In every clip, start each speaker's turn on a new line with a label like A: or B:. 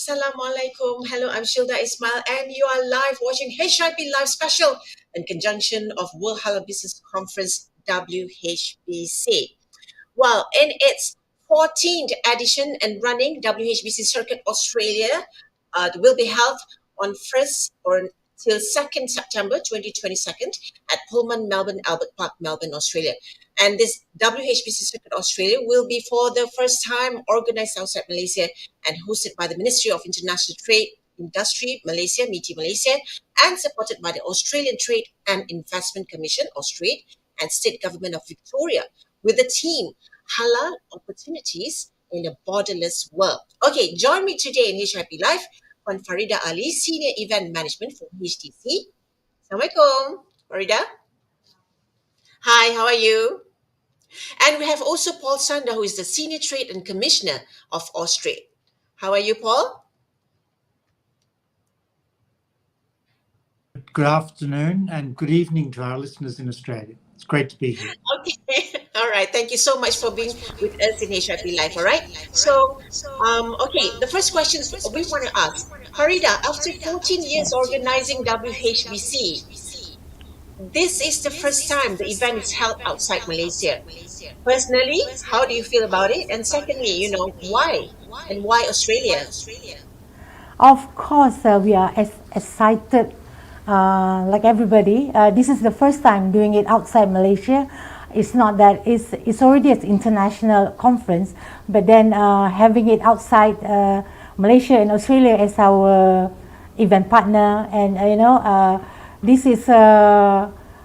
A: Assalamualaikum. Hello, I'm Shilda Ismail, and you are live watching HIP Live Special in conjunction of World Halal Business Conference WHBC. Well, in its 14th edition and running, WHBC Circuit Australia will be held on 1st or till 2nd September 2022 at Pullman Melbourne Albert Park, Melbourne, Australia. And this WHBC Circuit Australia will be for the first time organized outside Malaysia and hosted by the Ministry of International Trade, Industry Malaysia, MITI Malaysia, and supported by the Australian Trade and Investment Commission, AUSTRADE, and State Government of Victoria, with the theme Halal Opportunities in a Borderless World. Okay, join me today in HIP Live on Farida Ali, Senior Event Management for HDC. Assalamualaikum, Farida. Hi, how are you? And we have also Paul Sander, who is the Senior Trade and Commissioner of AUSTRADE. How are you, Paul?
B: Good afternoon and good evening to our listeners in Australia. It's great to be here.
A: Okay, all right. Thank you so much for being with us in HIP Live, all right? So, okay, the first questions we want to ask. Farida, after 14 years organizing WHBC, this is the first time the event is held outside Malaysia. Personally, how do you feel about it? And secondly, why? And why Australia?
C: Of course, we are excited like everybody. This is the first time doing it outside Malaysia. It's not that it's already an international conference, but then having it outside Malaysia and Australia as our event partner, and this is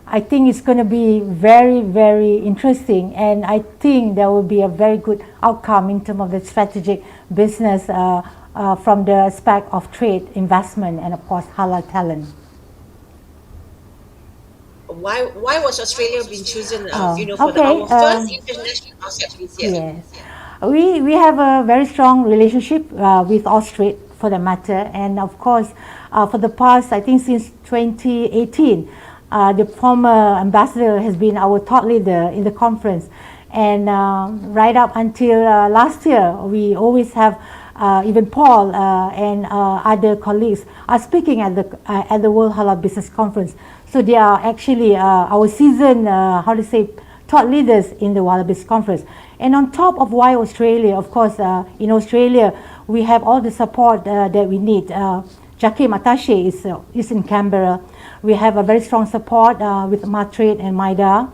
C: I think it's going to be very, very interesting, and I think there will be a very good outcome in terms of the strategic business from the aspect of trade, investment, and of course halal talent.
A: Why was Australia being chosen for our first international outside Malaysia?
C: Yes, we have a very strong relationship with AUSTRADE for the matter, and of course for the past, I think since 2018, the former ambassador has been our thought leader in the conference, and right up until last year we always have even Paul and other colleagues are speaking at the World Halal Business Conference. So they are actually our seasoned thought leaders in the World Halal Business Conference. And on top of why Australia, of course, in Australia we have all the support that we need. Jakim Attaché is in Canberra. We have a very strong support with MATRADE and MIDA,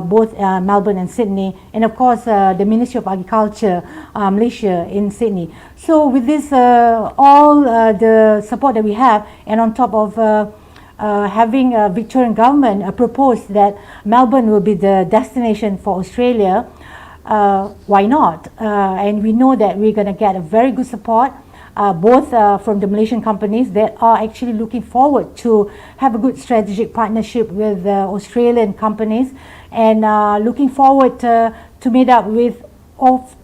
C: both Melbourne and Sydney, and of course the Ministry of Agriculture, Malaysia in Sydney. So with this, all the support that we have, and on top of having a Victorian government propose that Melbourne will be the destination for Australia, why not? And we know that we're going to get a very good support, both from the Malaysian companies that are actually looking forward to have a good strategic partnership with Australian companies, and looking forward to meet up with of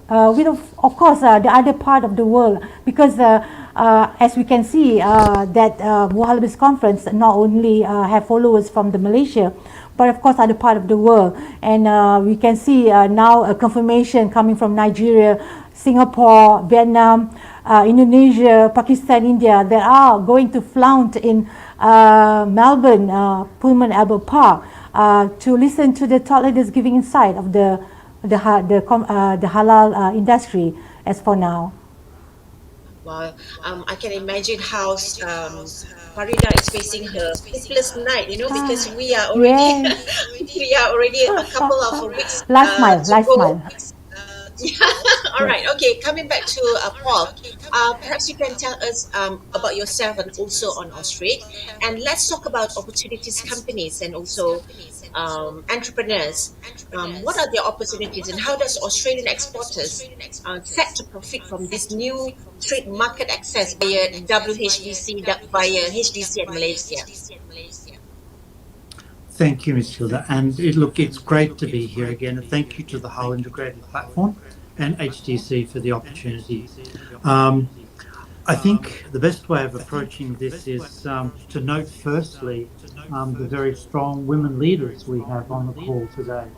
C: course the other part of the world, because as we can see that World Halal Business Conference not only have followers from the Malaysia, but of course other part of the world, and we can see now a confirmation coming from Nigeria, Singapore, Vietnam, Indonesia, Pakistan, India, that are going to flaunt in Melbourne, Pullman Albert Park, to listen to the thought leaders giving insight of the halal industry as for now.
A: Well, I can imagine how Farida is facing her sleepless night, because we are already a couple of weeks
C: last mile.
A: Yeah. All right. Okay. Coming back to Paul, perhaps you can tell us about yourself and also on AUSTRADE, and let's talk about opportunities companies and also entrepreneurs. What are their opportunities, and how does Australian exporters set to profit from this new trade market access via WHBC, via HDC and Malaysia?
B: Thank you, Ms. Hilda. And it's great to be here again. And thank you to the Halal Integrated Platform and HDC for the opportunity. I think the best way of approaching this is to note firstly the very strong women leaders we have on the call today.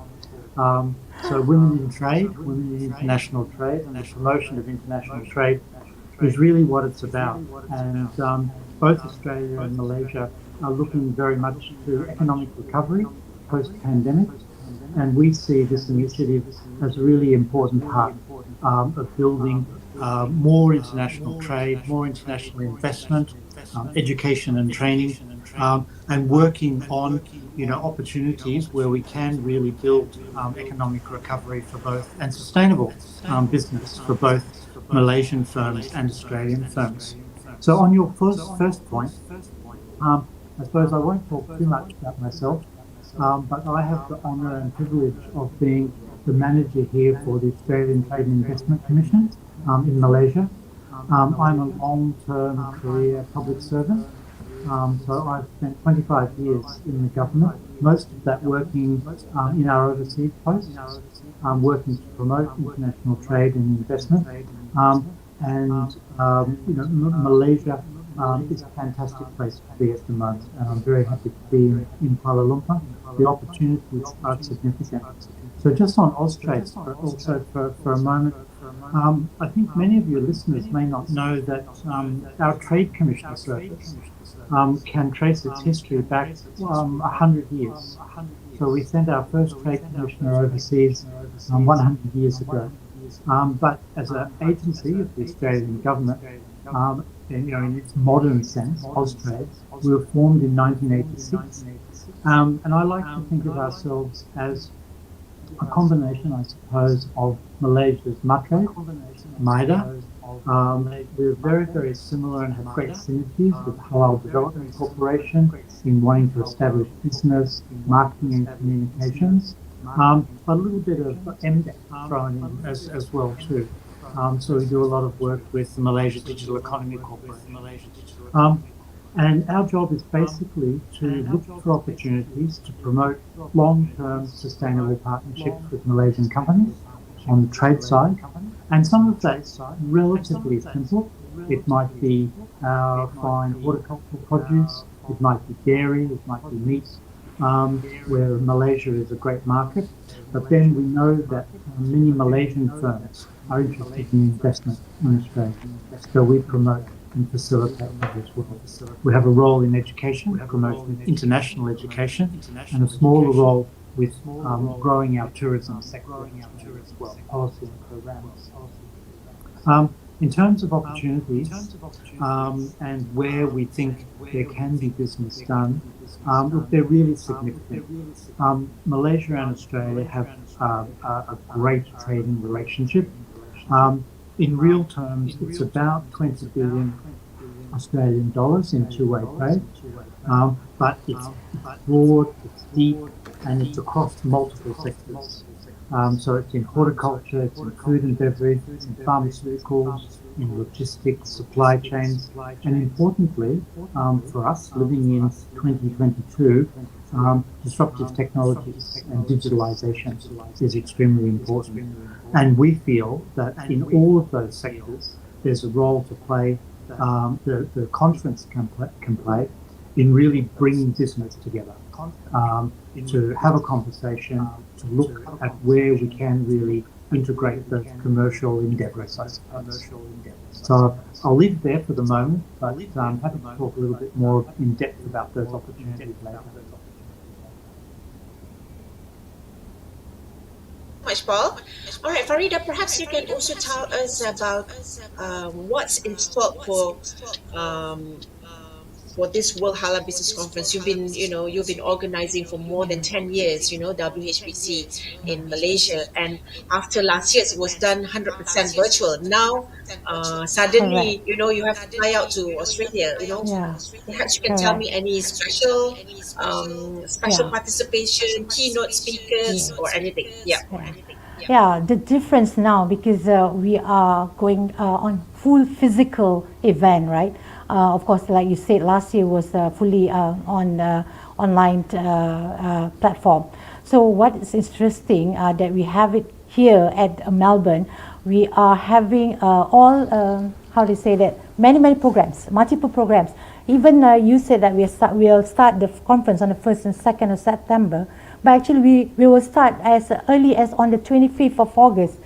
B: So women in trade, women in international trade, and the promotion of international trade is really what it's about. And both Australia and Malaysia are looking very much to economic recovery post-pandemic. And we see this initiative as a really important part of building more international trade, more international investment, education and training, and working on opportunities where we can really build economic recovery for both and sustainable business for both Malaysian firms and Australian firms. So on your first point, I suppose I won't talk too much about myself, but I have the honour and privilege of being the manager here for the Australian Trade and Investment Commission in Malaysia. I'm a long-term career public servant, so I've spent 25 years in the government, most of that working in our overseas posts, working to promote international trade and investment. Malaysia is a fantastic place to be at the moment, and I'm very happy to be in Kuala Lumpur. The opportunities are significant. So just on AUSTRADE, also for a moment, I think many of your listeners may not know that our Trade Commissioner Service can trace its history back 100 years. So we sent our first Trade Commissioner overseas 100 years ago. But as an agency of the Australian government, in its modern sense, AUSTRADE, we were formed in 1986. And I like to think of ourselves as a combination, I suppose, of Malaysia's MITI, we're very, very similar and have great synergies with Halal Development Corporation in wanting to establish business, marketing and communications. A little bit of MDEC thrown in as well too. So we do a lot of work with the Malaysia Digital Economy Corporation. And our job is basically to look for opportunities to promote long-term sustainable partnerships with Malaysian companies on the trade side. And some of that's relatively simple. It might be our fine horticultural produce, it might be dairy, it might be meat, where Malaysia is a great market. But then we know that many Malaysian firms are interested in investment in Australia. So we promote and facilitate that as well. We have a role in education, promoting international education, and a smaller role with growing our tourism sector as well, policy and programs. In terms of opportunities and where we think there can be business done, look, they're really significant. Malaysia and Australia have a great trading relationship. In real terms, it's about 20 billion Australian dollars in two-way trade, but it's broad, it's deep, and it's across multiple sectors. So it's in horticulture, it's in food and beverage, it's in pharmaceuticals, in logistics, supply chains, and importantly, for us living in 2022, disruptive technologies and digitalization is extremely important. And we feel that in all of those sectors, there's a role to play, the conference can play in really bringing business together, to have a conversation, to look at where we can really integrate those commercial endeavours, I suppose. So I'll leave it there for the moment, but I'm happy to talk a little bit more in depth about those opportunities later.
A: Much, Paul. All right, Farida, perhaps you can also tell us about what's in store for this World Halal Business Conference. You've been organizing for more than 10 years, WHBC in Malaysia, and after last year it was done 100% virtual. Now, suddenly, you have to fly out to Australia.
C: Yeah.
A: Perhaps you can tell me any special participation, keynote speakers, or anything. Yeah.
C: Yeah, the difference now, because we are going on full physical event, right? Of course, like you said, last year was fully on online platform. So what is interesting that we have it here at Melbourne, we are having many programs, multiple programs. Even you said that we'll start the conference on the 1st and 2nd of September, but actually we will start as early as on the 25th of August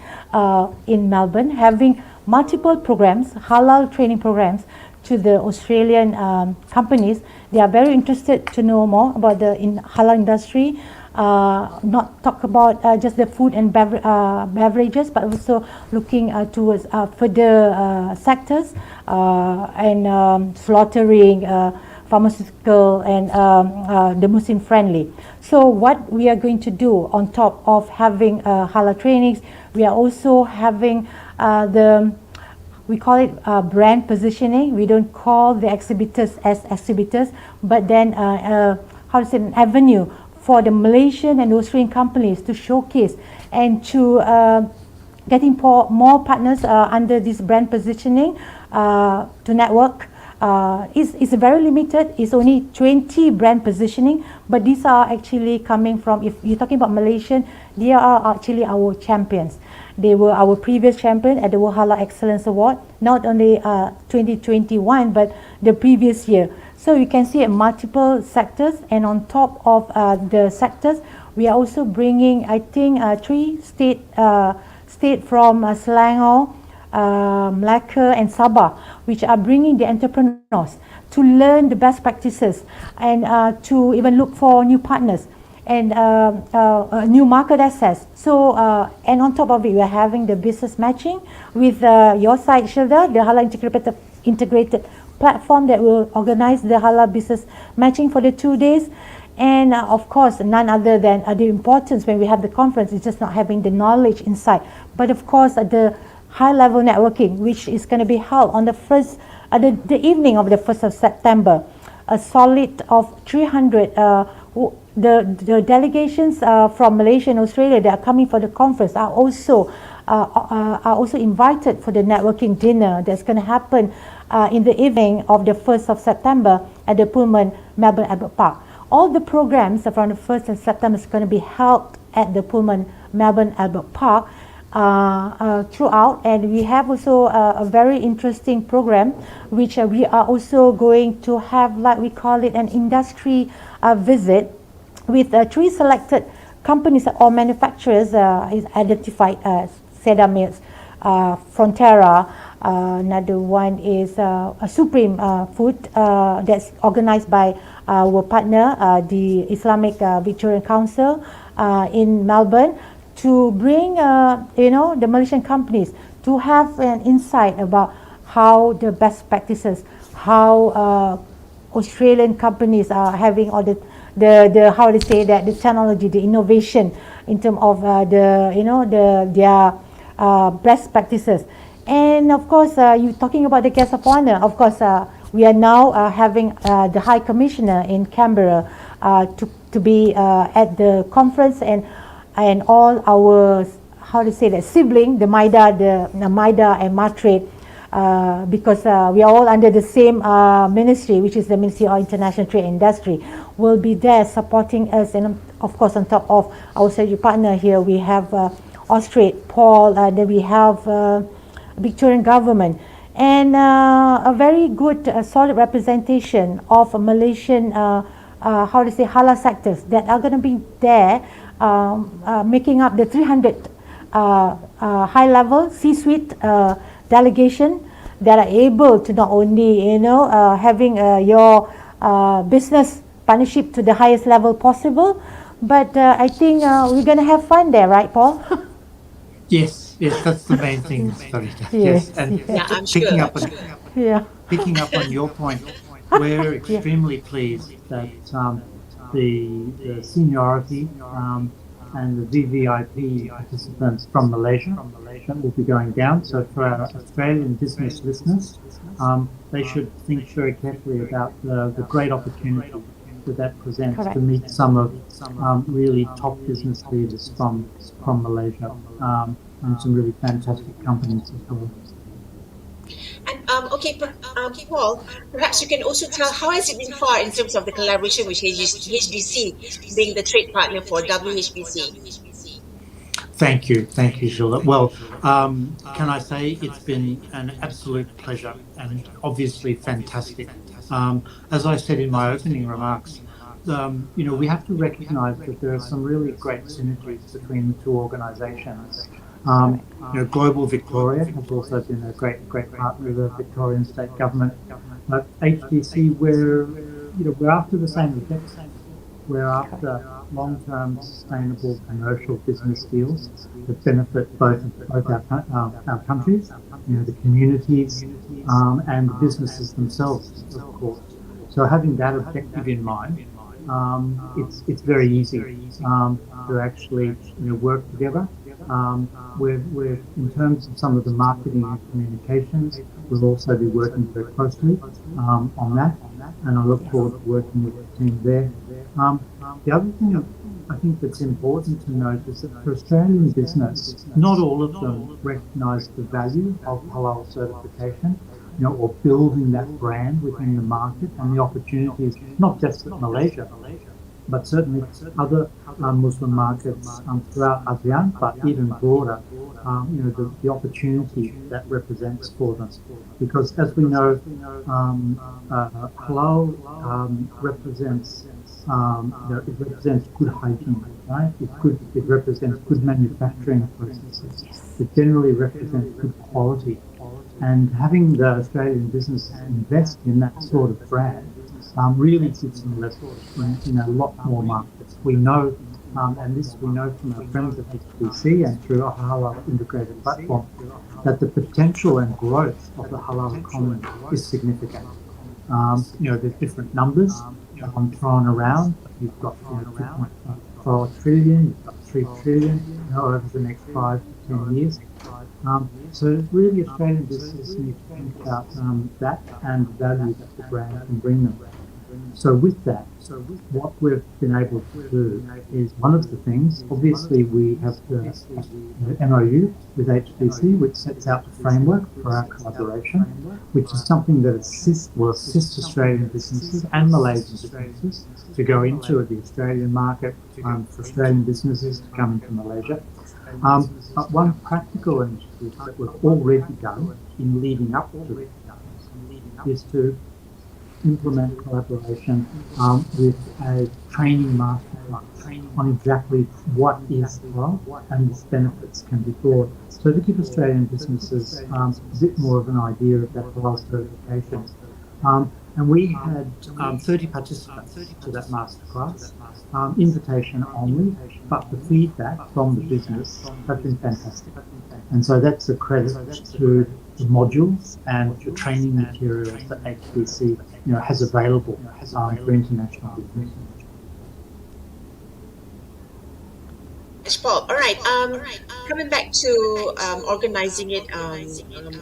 C: in Melbourne, having multiple programs, halal training programs, to the Australian companies. They are very interested to know more about the halal industry, not talk about just the food and beverages, but also looking towards further sectors and slaughtering, pharmaceutical, and the Muslim friendly. So what we are going to do on top of having halal trainings, we are also having we call it brand positioning. We don't call the exhibitors as exhibitors, but then an avenue for the Malaysian and Australian companies to showcase and to getting more partners under this brand positioning to network. It's very limited. It's only 20 brand positioning, but these are actually coming from, if you're talking about Malaysian, they are actually our champions. They were our previous champion at the World Halal Excellence Award, not only 2021, but the previous year. So you can see multiple sectors, and on top of the sectors, we are also bringing, I think, 3 state from Selangor, Melaka and Sabah, which are bringing the entrepreneurs to learn the best practices and to even look for new partners and new market access. So and on top of it, we are having the business matching with your site, Shilda, the Halal integrated platform that will organize the halal business matching for the 2 days. And of course, none other than the importance when we have the conference is just not having the knowledge inside, but of course the high level networking, which is going to be held on the first the evening of the 1st of September. A solid of 300 the delegations from Malaysia and Australia that are coming for the conference are also invited for the networking dinner that's going to happen in the evening of the 1st of September at the Pullman Melbourne Albert Park. All the programs from the 1st of September is going to be held at the Pullman Melbourne Albert Park throughout, and we have also a very interesting program which we are also going to have, like we call it, an industry visit with 3 selected companies or manufacturers is identified as Seda Mills, Frontera, another one is a Supreme Food that's organized by our partner, the Islamic Victorian Council in Melbourne, to bring the Malaysian companies to have an insight about how the best practices, how Australian companies are having all the how to say that, the technology, the innovation in terms of their best practices. And of course, you talking about the guest of honor. Of course, we are now having the High Commissioner in Canberra to be at the conference, and all our, how to say that, sibling, the MIDA and MATRADE, because we are all under the same ministry, which is the Ministry of International Trade and Industry, will be there supporting us. And of course, on top of our strategic partner here, we have AUSTRADE, Paul, then we have Victorian government, and a very good solid representation of Malaysian how to say, halal sectors that are going to be there, making up the 300 high level C-suite delegation that are able to not only having your business partnership to the highest level possible, but I think we're going to have fun there, right, Paul?
B: Yes, that's the main thing, Sarita.
C: Yes,
B: and
A: Yeah, I'm
B: picking
A: sure.
B: up on
C: Yeah.
B: picking up on your point, we're extremely pleased that the seniority and the VVIP participants from Malaysia will be going down. So for our Australian business listeners, they should think very carefully about the great opportunity that presents
C: Correct.
B: to meet some of really top business leaders from Malaysia, and some really fantastic companies as well.
A: And okay, Paul, perhaps you can also tell how has it been far in terms of the collaboration with HBC being the trade partner for WHBC?
B: Thank you, Sheila. Well, can I say it's been an absolute pleasure and obviously fantastic. As I said in my opening remarks, we have to recognise that there are some really great synergies between the two organisations. Global Victoria has also been a great partner of the Victorian State Government. But HBC, we're after the same objectives. We're after long-term sustainable commercial business deals that benefit both our countries, the communities, and the businesses themselves, of course. So having that objective in mind, it's very easy to actually work together. We're in terms of some of the marketing and communications, we'll also be working very closely on that, and I look forward to working with the team there. The other thing I think that's important to note is that for Australian business, not all of them recognise the value of halal certification, or building that brand within the market and the opportunities, not just in Malaysia, but certainly other Muslim markets throughout ASEAN, but even broader, the opportunity that represents for them. Because as we know, halal represents it represents good hygiene, right? It represents good manufacturing processes. It generally represents good quality. And having the Australian businesses invest in that sort of brand really gives them leverage in a lot more markets. We know, and this we know from our friends at HBC and through our Halal integrated platform, that the potential and growth of the halal economy is significant. There's different numbers thrown around. You've got 2.4 trillion, you've got 3 trillion over the next 5 to 10 years. So really Australian businesses need to think about that and the value that the brand can bring them. So with that, what we've been able to do is one of the things, obviously we have the MOU with HBC, which sets out the framework for our collaboration, which is something that will assist Australian businesses and Malaysian businesses to go into the Australian market, for Australian businesses to come into Malaysia. But one practical initiative that we've already done in leading up to it is to implement collaboration with a training masterclass on exactly what is halal and its benefits can be brought. So to give Australian businesses a bit more of an idea of that halal certification. And we had 30 participants to that masterclass, invitation only, but the feedback from the business has been fantastic. And so that's a credit to the modules and the training materials that HBC has available for international business.
A: Paul. All right. Coming back to organizing it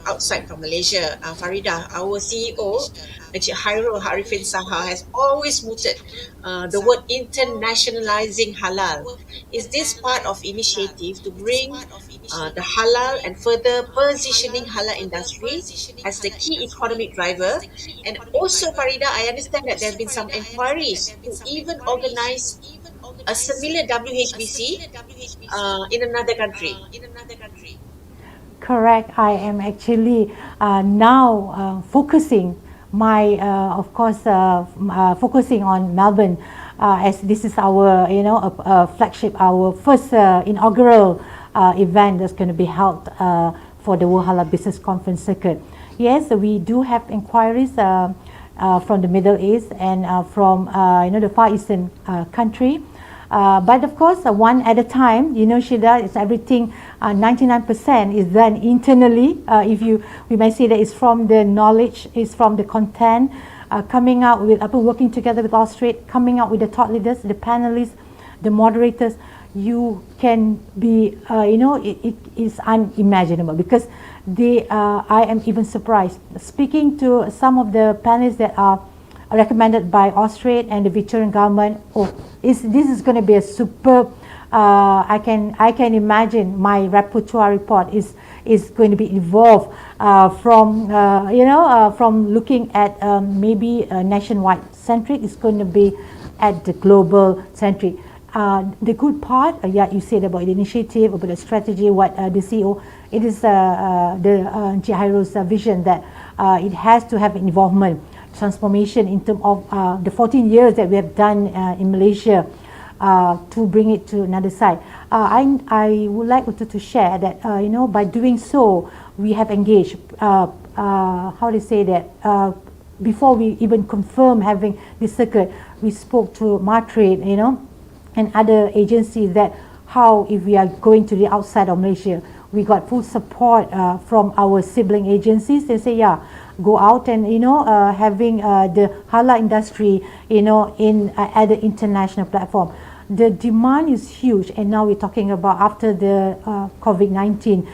A: outside from Malaysia, Farida, our CEO, Encik Hairul Harifin Saha, has always mooted the word internationalizing halal. Is this part of initiative to bring the halal and further positioning halal industry as the key economic driver? And also, Farida, I understand that there have been some inquiries to even organize a similar WHBC in another country.
C: Correct. I am actually now focusing of course, focusing on Melbourne, as this is our, flagship, our first inaugural event that's going to be held for the World Halal Business Conference Circuit. Yes, we do have inquiries from the Middle East and from the Far Eastern country. But of course, one at a time. Shida, it's everything. 99% is done internally. We may say that it's from the knowledge, it's from the content, coming out with working together with AUSTRADE, coming out with the thought leaders, the panelists, the moderators. You can be, it is unimaginable because I am even surprised. Speaking to some of the panelists that are recommended by AUSTRADE and the Victorian government, this is going to be a superb. I can imagine my repertoire report is going to be evolved from looking at maybe nationwide centric. It's going to be at the global centric. The good part, you said about the initiative, about the strategy, what the CEO, it is the Hairul's vision that it has to have involvement, transformation in terms of the 14 years that we have done in Malaysia to bring it to another side. I would like to share that, by doing so, we have engaged, how to say that, before we even confirm having this circuit, we spoke to MITI, and other agencies that how if we are going to the outside of Malaysia, we got full support from our sibling agencies. They say, yeah, go out and having the halal industry, in at the international platform. The demand is huge, and now we're talking about after the COVID-19,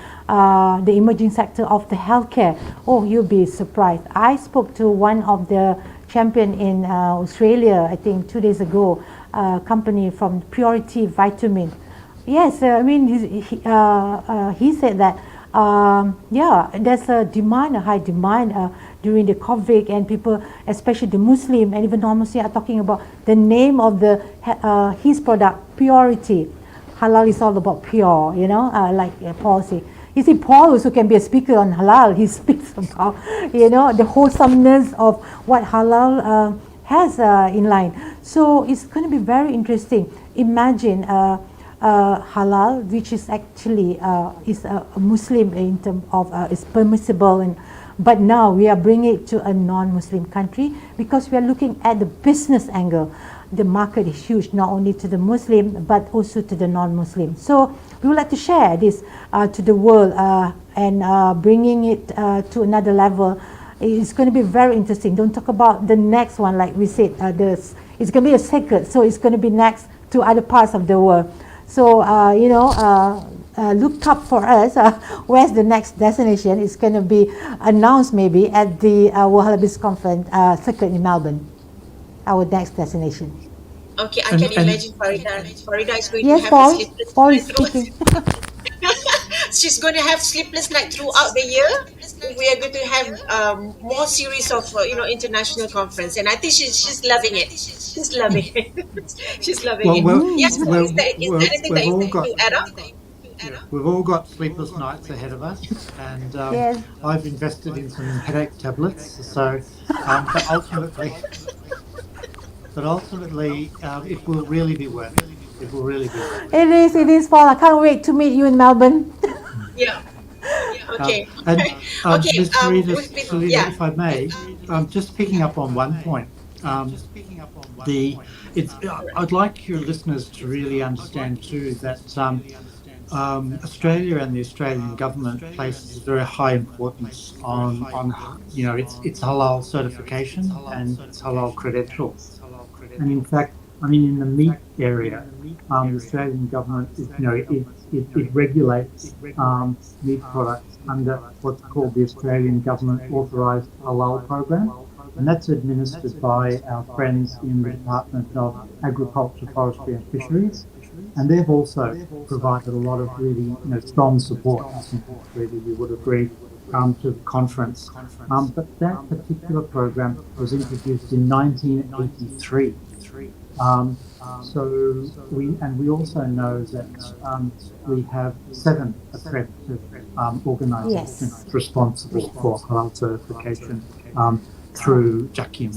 C: the emerging sector of the healthcare. Oh, you'll be surprised. I spoke to one of the champion in Australia, I think 2 days ago, a company from Purity Vitamin. Yes, he said that, there's a demand, a high demand during the COVID, and people, especially the Muslim and even non-Muslim, are talking about the name of the his product, Purity. Halal is all about pure, like Paul said. You see, Paul also can be a speaker on halal. He speaks about, the wholesomeness of what halal has in line. So it's going to be very interesting. Imagine halal, which is actually is a Muslim in terms of is permissible, but now we are bringing it to a non-Muslim country because we are looking at the business angle. The market is huge, not only to the Muslim but also to the non-Muslim. So we would like to share this to the world and bringing it to another level. It's going to be very interesting. Don't talk about the next one, like we said. It's going to be a secret, so it's going to be next to other parts of the world. So look up for us. Where's the next destination? It's going to be announced maybe at the World Halal Business Conference Circuit in Melbourne. Our next destination.
A: Okay, I can imagine Farida. Farida is going to
C: Yes,
A: have
C: Paul.
A: a sleepless
C: Paul
A: night
C: is speaking.
A: She's going to have sleepless night throughout the year. We are going to have more series of international conference, and I think she's loving it. She's loving it. She's loving
B: Well,
A: it. Yes, Paul, is there anything that
B: we've
A: you
B: all
A: want
B: got
A: to add up?
B: we've all got sleepless nights ahead of us, and
C: Yes.
B: I've invested in some headache tablets. So, but ultimately, it will really be worth it. It will really be worth it.
C: It is, Paul. I can't wait to meet you in Melbourne.
A: Yeah. Okay.
B: And
A: Okay.
B: Ms. Sarita,
A: We've been,
B: Salida, if I may, just picking up on one point, I'd like your listeners to really understand too that Australia and the Australian government places very high importance on its halal certification and its halal credentials. And in fact, in the meat area, the Australian government it regulates meat products under what's called the Australian Government Authorised Halal Program, and that's administered by our friends in the Department of Agriculture, Forestry and Fisheries, and they've also provided a lot of really strong support. I think really you would agree. To the conference, but that particular program was introduced in 1983. So we also know that we have 7 accredited organisations responsible for halal certification through JAKIM,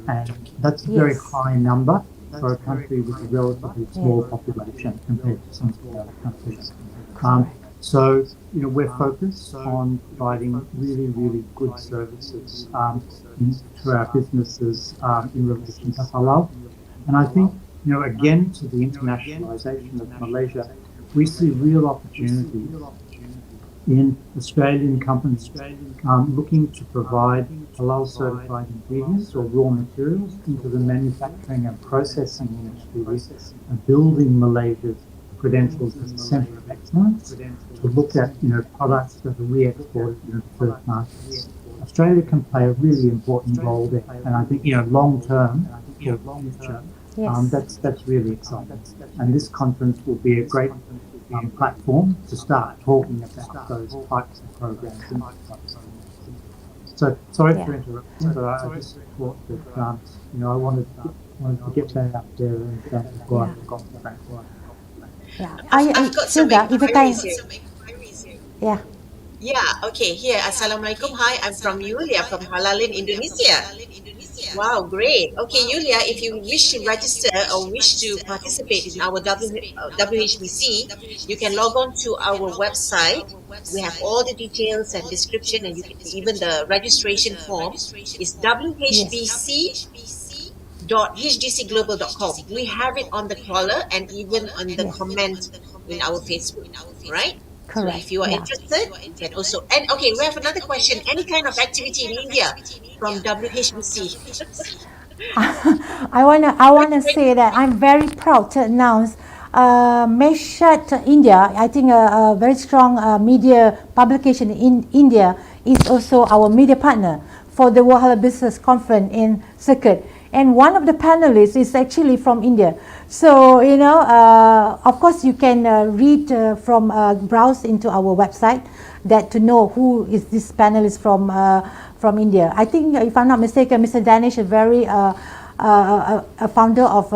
B: and that's a very high number for a country with a relatively small population compared to some of the other countries. So we're focused on providing really, really good services to our businesses in relation to halal. And I think, again, to the internationalisation of Malaysia, we see real opportunities in Australian companies looking to provide halal certified ingredients or raw materials into the manufacturing and processing industries and building Malaysia's credentials as a centre of excellence to look at products that are re-exported into third markets. Australia can play a really important role there, and I think long term for the future, that's really exciting. And this conference will be a great platform to start talking about those types of programs. So sorry for interrupting, but I just thought that I wanted to get that out there and before I forgot to thank you.
A: I've got some inquiries here.
C: Yeah.
A: Yeah, okay. Here, Assalamualaikum. Hi, I'm from Yulia from Halalin, Indonesia. Wow, great. Okay, Yulia, if you wish to register or wish to participate in our WHBC, you can log on to our website. We have all the details and description, and you can, even the registration form is whbc.hdcglobal.com. We have it on the crawler and even on the comment in our Facebook. All right. So
C: Correct.
A: if you are
C: Yeah.
A: interested, you can also. And okay, we have another question. Any kind of activity in India from WHBC?
C: I wanna say that I'm very proud to announce Meshat India. I think a very strong media publication in India is also our media partner for the World Halal Business Conference in Circuit. And one of the panelists is actually from India. So, of course, you can read browse into our website that to know who is this panelist from India. I think, if I'm not mistaken, Mr. Danish is a founder of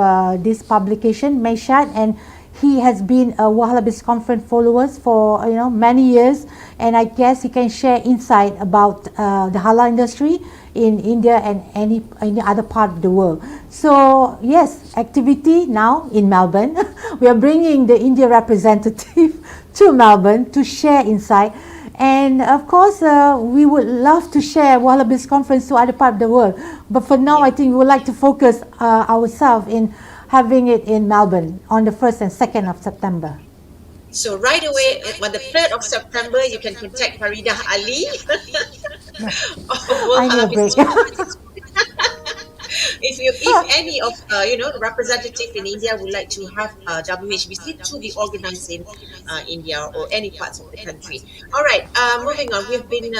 C: this publication, Meshat, and he has been a World Halal Business Conference followers for many years, and I guess he can share insight about the halal industry in India and any other part of the world. So yes, activity now in Melbourne. We are bringing the India representative to Melbourne to share insight. And of course, we would love to share World Halal Business Conference to other parts of the world. But for now, I think we would like to focus ourselves in having it in Melbourne on the 1st and 2nd of September.
A: So right away, on the 3rd of September, you can contact Faridah Ali of World
C: I need a
A: Halal
C: break.
A: Business Conference. If any of the representative in India would like to have WHBC to be organized in India or any parts of the country. All right, moving on. We've been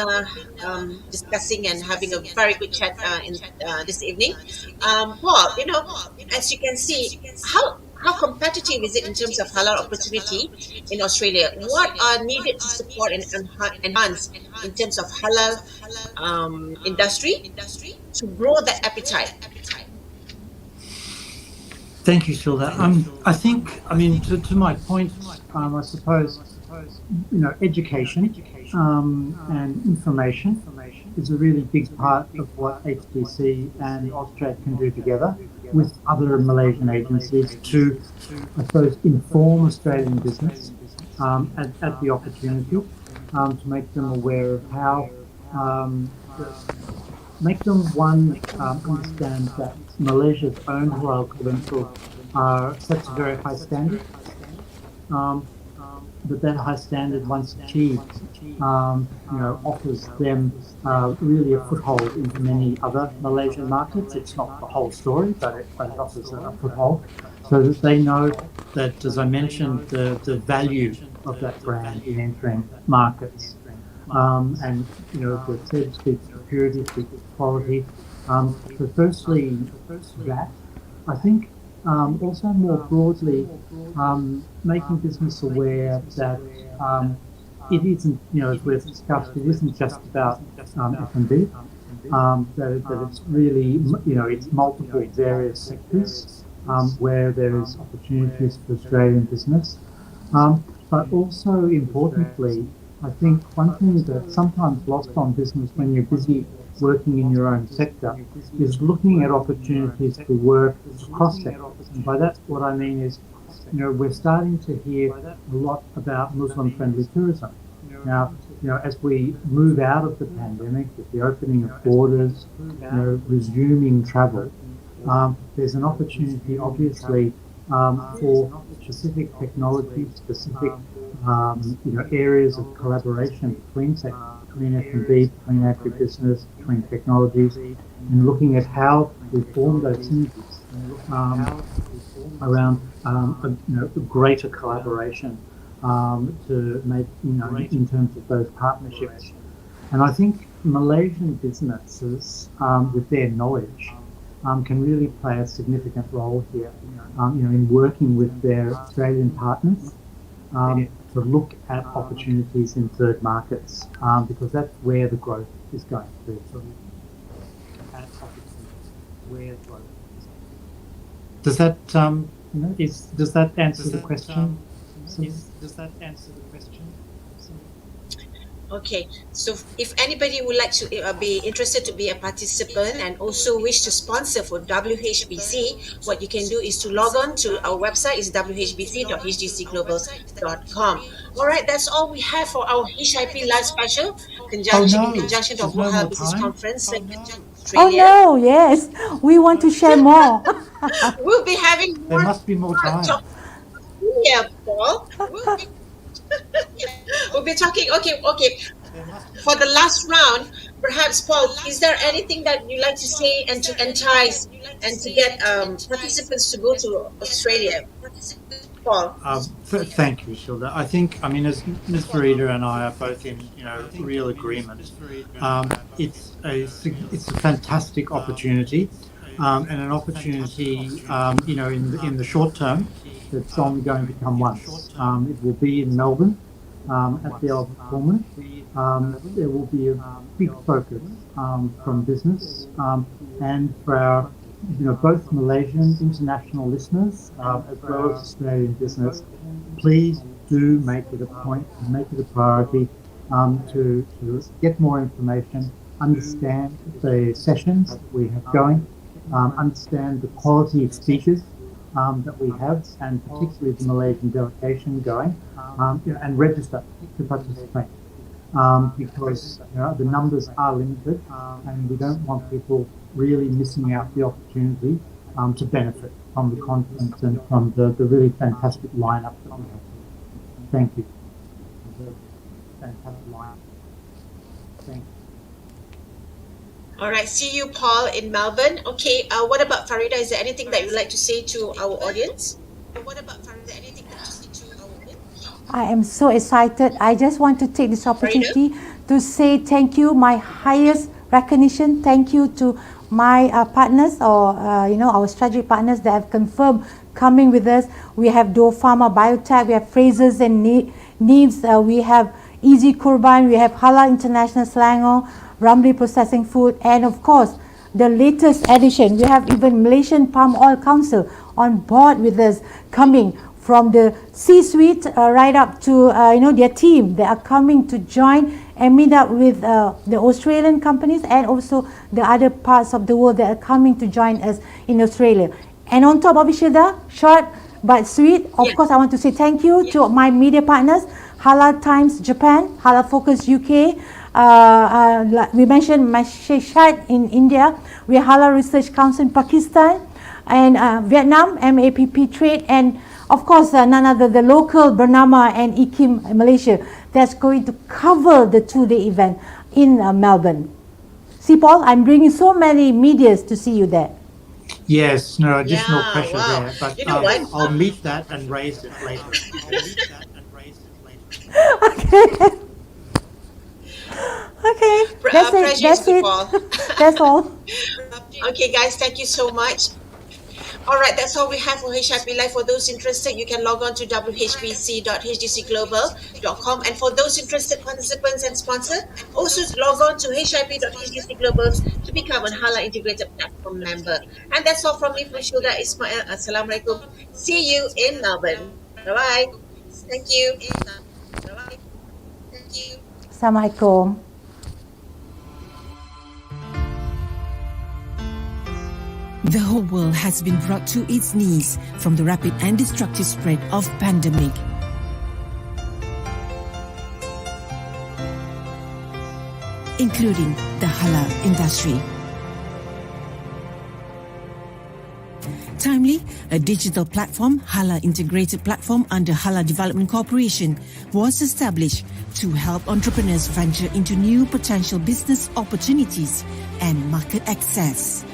A: discussing and having a very good chat in this evening. Paul, as you can see, how competitive is it in terms of halal opportunity in Australia? What are needed to support and enhance in terms of halal industry to grow that appetite?
B: Thank you, Shilda. I think, to my point, I suppose, education and information is a really big part of what HDC and AUSTRADE can do together with other Malaysian agencies to, I suppose, inform Australian business at the opportunity to make them aware of how make them, understand that Malaysia's own halal credentials sets a very high standard, but that high standard, once achieved, offers them really a foothold into many other Malaysian markets. It's not the whole story, but it offers a foothold, so that they know that, as I mentioned, the value of that brand in entering markets. And the said speaks to purity, speaks to quality. So firstly, that I think also more broadly, making business aware that it isn't, as we've discussed, it isn't just about F&B. That it's really, it's multiple various sectors where there is opportunities for Australian business. But also importantly, I think one thing that's sometimes lost on business when you're busy working in your own sector is looking at opportunities to work across sectors. And by that, what I mean is, we're starting to hear a lot about Muslim-friendly tourism. Now, as we move out of the pandemic, with the opening of borders, resuming travel, there's an opportunity, obviously, for specific technology, specific areas of collaboration between sectors, between F&B, between agribusiness, between technologies, and looking at how we form those synergies around a greater collaboration to make, in terms of those partnerships. And I think Malaysian businesses, with their knowledge, can really play a significant role here, in working with their Australian partners to look at opportunities in third markets, because that's where the growth is going to be. So at opportunities where growth is. Does that answer the question? Does that answer the question?
A: Okay, so if anybody would like to be interested to be a participant and also wish to sponsor for WHBC, what you can do is to log on to our website is whbc.hdcglobal.com. All right, that's all we have for our HIP live special
B: Oh
A: in
B: no,
A: conjunction of
B: there's no
A: Halal
B: more
A: Business
B: time.
A: Conference Circuit
C: Oh
A: Australia.
C: no, yes, we want to share more.
A: We'll be having
B: There
A: more
B: must be more time.
A: talk here, Paul. We'll be talking. Okay. For the last round, perhaps, Paul, is there anything that you like to say and to entice and to get participants to go to Australia, Paul?
B: Thank you, Shilda. I think, I mean, as Ms. Farida and I are both in, real agreement. It's a fantastic opportunity, and an opportunity, in the short term, that's only going to come once. It will be in Melbourne, at the Albert Performance. There will be a big focus from business and for our, both Malaysian international listeners as well as Australian business. Please do make it a point, make it a priority to get more information, understand the sessions that we have going, understand the quality of speakers that we have, and particularly the Malaysian delegation going, and register to participate. Because the numbers are limited, and we don't want people really missing out the opportunity to benefit from the conference and from the really fantastic lineup that we have. Thank you. Fantastic lineup. Thank you.
A: All right, see you, Paul, in Melbourne. Okay, what about Farida? Is there anything that you'd like to say to our audience?
C: I am so excited. I just want to take this
A: Farida?
C: opportunity to say thank you, my highest recognition. Thank you to my partners or our strategic partners that have confirmed coming with us. We have Doe Pharma Biotech, we have Frasers and Neves, we have Easy Kurban, we have Halal International Selangor, Ramli Processing Food, and of course the latest addition, we have even Malaysian Palm Oil Council on board with us, coming from the C-suite right up to their team. They are coming to join and meet up with the Australian companies and also the other parts of the world that are coming to join us in Australia. And on top of each other, short but sweet, of course I want to say thank you to my media partners, Halal Times Japan, Halal Focus UK, we mentioned Mashishat in India, we have Halal Research Council in Pakistan, and Vietnam, MAPP Trade, and of course none other the local Bernama and IKIM Malaysia that's going to cover the 2-day event in Melbourne. See, Paul, I'm bringing so many medias to see you there.
B: Yes, no additional pressure
A: wow.
B: there, but
A: You know what?
B: I'll meet that and raise it later.
C: Okay. Okay, that's it.
A: Pressure
C: That's
A: is good,
C: it.
A: Paul.
C: That's all.
A: Okay, guys, thank you so much. All right, that's all we have for HIP Live. For those interested, you can log on to whbc.hdcglobal.com. And for those interested participants and sponsors, also log on to hip.hdcglobal to become a Halal Integrated Platform member. And that's all from me, from Shilda Ismail. Assalamualaikum. See you in Melbourne. Bye-bye. Thank you.
C: Assalamualaikum.
D: The whole world has been brought to its knees from the rapid and destructive spread of pandemic. Including the halal industry. Timely, a digital platform, Halal Integrated Platform under Halal Development Corporation, was established to help entrepreneurs venture into new potential business opportunities and market access.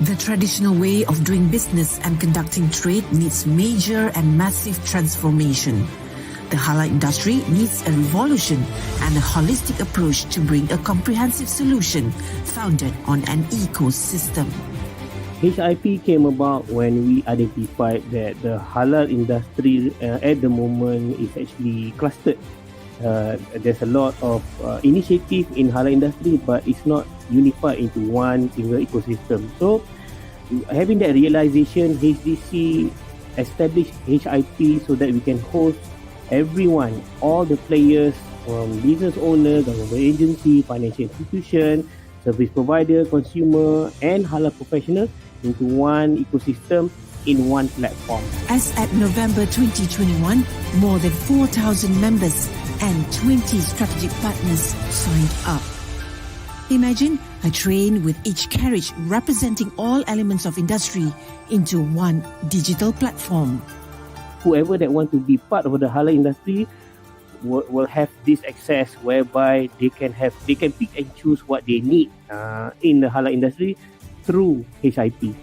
D: The traditional way of doing business and conducting trade needs major and massive transformation. The halal industry needs a revolution and a holistic approach to bring a comprehensive solution founded on an ecosystem.
E: HIP came about when we identified that the halal industry at the moment is actually clustered. There's a lot of initiative in halal industry, but it's not unified into one single ecosystem. So, having that realization, HDC established HIP so that we can host everyone, all the players from business owner, government agency, financial institution, service provider, consumer and halal professional into one ecosystem in one platform.
D: As at November 2021, more than 4,000 members and 20 strategic partners signed up. Imagine a train with each carriage representing all elements of industry into one digital platform.
E: Whoever that want to be part of the halal industry will have this access whereby they can pick and choose what they need in the halal industry through HIP.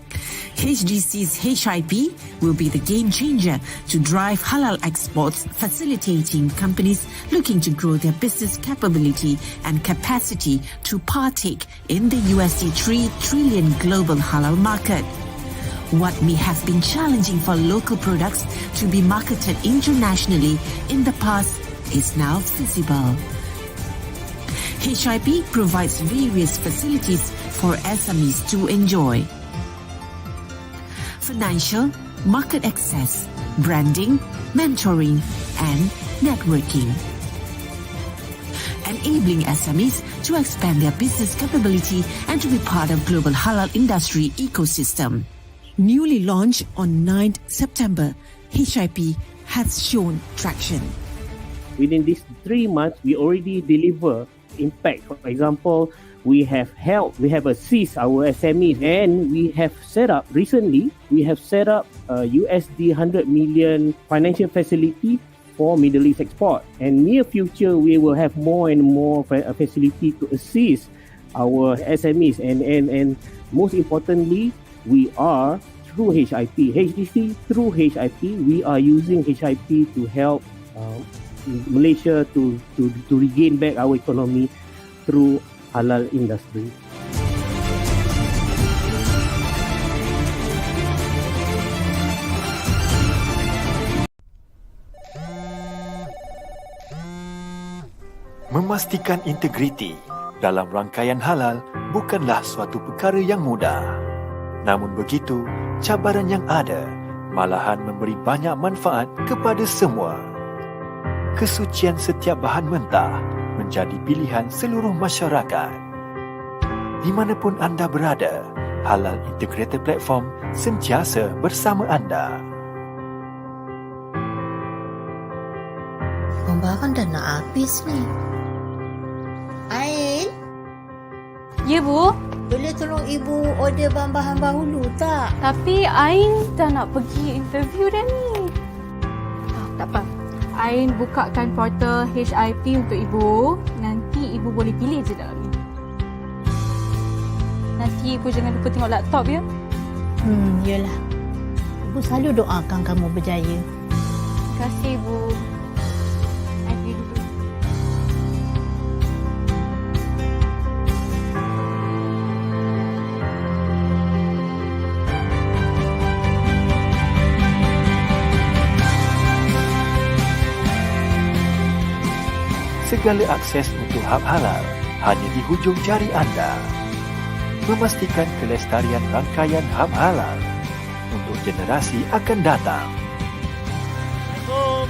D: HDC's HIP will be the game changer to drive halal exports, facilitating companies looking to grow their business capability and capacity to partake in the $3 trillion global halal market. What may have been challenging for local products to be marketed internationally in the past is now feasible. HIP provides various facilities for SMEs to enjoy: financial, market access, branding, mentoring, and networking, enabling SMEs to expand their business capability and to be part of global halal industry ecosystem. Newly launched on 9th September, HIP has shown traction.
E: Within these 3 months, we already deliver impact. For example, we have assist our SMEs, and we have set up recently, USD 100 million financial facility for Middle East export. And near future, we will have more and more facility to assist our SMEs. And most importantly, we are through HIP, HDC through HIP, we are using HIP to help Malaysia to regain back our economy through halal industry.
F: Memastikan integriti dalam rangkaian halal bukanlah suatu perkara yang mudah. Namun begitu, cabaran yang ada malahan memberi banyak manfaat kepada semua. Kesucian setiap bahan mentah menjadi pilihan seluruh masyarakat. Di manapun anda berada, Halal Integrated Platform sentiasa bersama anda.
G: Barang dah nak habis ni. Ain?
H: Ya, Bu.
G: Boleh tolong Ibu order bahan-bahan dahulu tak?
H: Tapi Ain dah nak pergi interview dah ni. Tak apa. Ain bukakan portal HIP untuk Ibu. Nanti Ibu boleh pilih je dalam ni. Nanti Ibu jangan lupa tengok laptop ya.
G: Yalah. Ibu selalu doakan kamu berjaya.
H: Terima kasih Ibu. Ain pergi dulu.
F: Segala akses untuk hub halal hanya di hujung jari anda. Memastikan kelestarian rangkaian hub halal untuk generasi akan datang.
G: Assalamualaikum.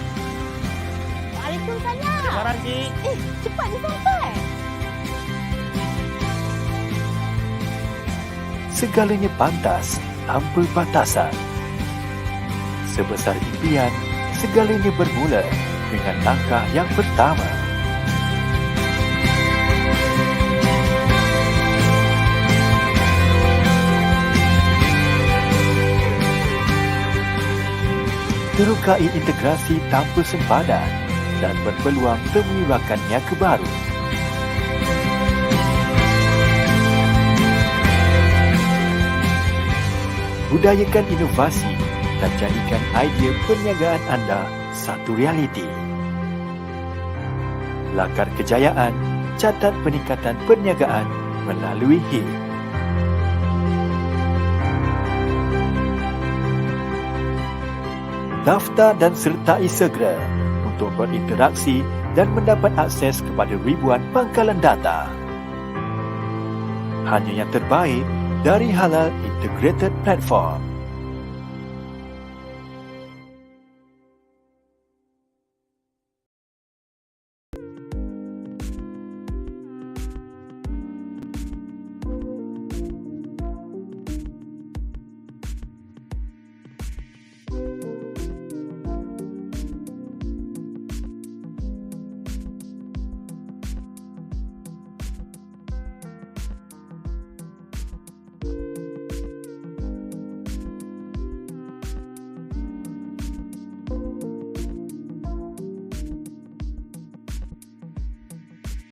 G: Waalaikumsalam.
E: Barang Cik.
G: Cepat ni sampai.
F: Segalanya pantas tanpa batasan. Sebesar impian, segalanya bermula dengan langkah yang pertama. Terukai integrasi tanpa sempadan dan berpeluang temui rakannya ke baru. Budayakan inovasi dan jadikan idea perniagaan anda satu realiti. Lakar kejayaan, catat peningkatan perniagaan melalui HIP. Daftar dan sertai segera untuk berinteraksi dan mendapat akses kepada ribuan pangkalan data. Hanya yang terbaik dari Halal Integrated Platform.